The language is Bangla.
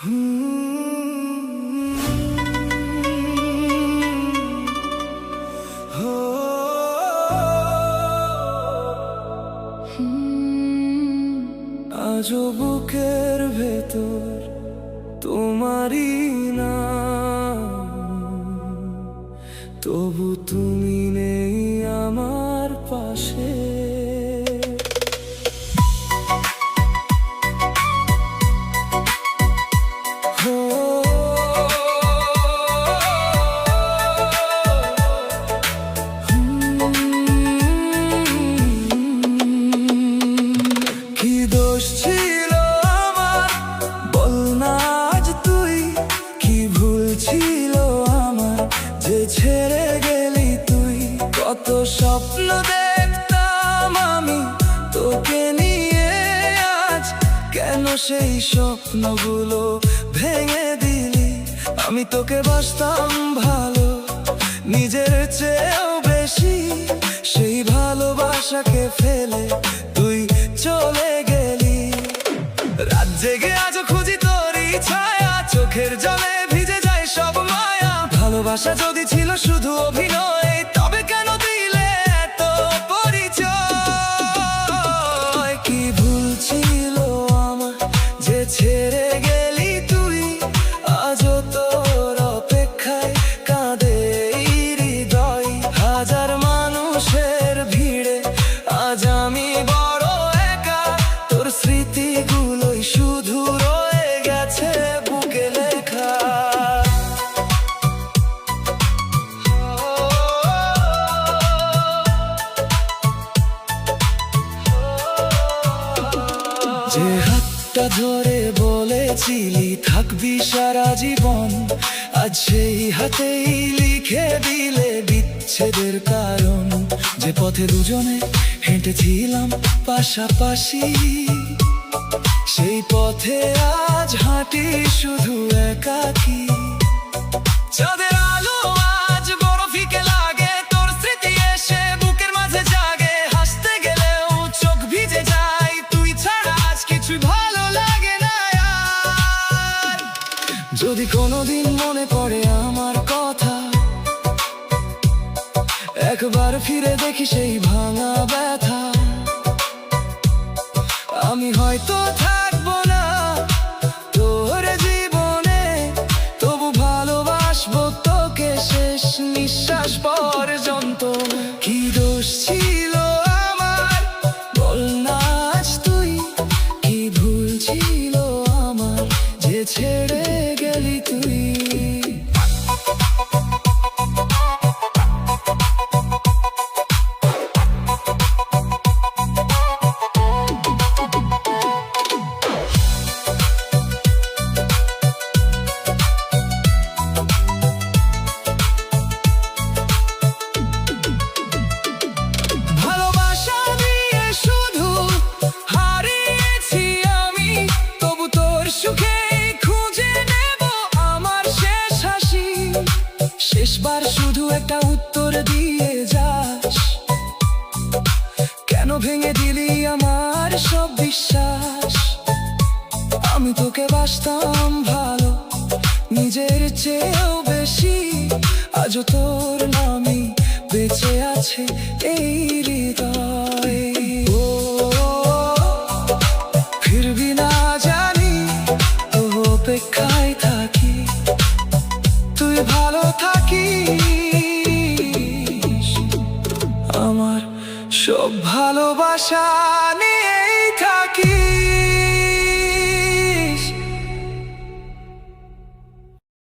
আজও বুকের ভেতর তোমারই নাম, তবু তুমি নেই আমার পাশে। কি দোষ ছিল আমার বল না আজ তুই, কি ভুল ছিল আমার যে ছেড়ে গেলি তুই। কত স্বপ্ন দেখতাম আমি তোকে নিয়ে, আজ কেন সেই স্বপ্নগুলো ভেঙে দিলি। আমি তোকে বাসতাম ভালো নিজের চেয়েও বেশি, সেই ভালোবাসাকে ফেলে তুই চলে গেলি। রাত জেগে আজও খুঁজি তোরই ছায়া, চোখের জলে ভিজে যায় সব মায়া। ভালোবাসা যদি ছিল শুধু অভিনয়, তবে কেন দিলে এত পরিচয়। কি ভুল ছিল আমার যে ছেড়ে গেলি তুই, আজও তোর অপেক্ষায় কাঁদে এই হৃদয়। হাজার মানুষের ভিড়ে আজ আমি বড় একা, তোর স্মৃতিগুলোই শুধু রয়ে গেছে বুকে লেখা। যে হাতটা ধরে বলেছিলি থাকবি সারা জীবন, আজ সেই হাতেই লিখে দিলে বিচ্ছেদের কারণ। যে পথে দুজনে হেঁটেছিলাম পাশাপাশি, সেই পথে আজ হাঁটি শুধু একাকী। চাঁদের আলো আজ বড় ফিকে লাগে, তোর স্মৃতি এসে বুকের মাঝে জাগে। হাসতে গেলেও চোখ ভিজে যায়, তুই ছাড়া আজ কিছু ভালো লাগে না আর। যদি কোনোদিন মনে পড়ে আমার কথা, একবার ফিরে দেখি সেই ভাঙা ব্যথা। আমি হয়তো থাকবো না তোর জীবনে, তবু ভালোবাসবো তোকে শেষ নিঃশ্বাস পর্যন্ত। কি দোষ ছিল আমার বল না আজ তুই, কি ভুল ছিল আমার যে ছেড়ে গেলি তুই। শেষবার শুধু একটা উত্তর দিয়ে যাস, কেন ভেঙে দিলি আমার সব বিশ্বাস। আমি তোকে বাসতাম ভালো নিজের চেয়েও বেশি, আজও তোর নামই বেঁচে আছে এই হৃদয়ে। ও ফিরবি না জানি, তো অপেক্ষায় থাকি, তুই ভালো থাকিস। আমার সব ভালোবাসা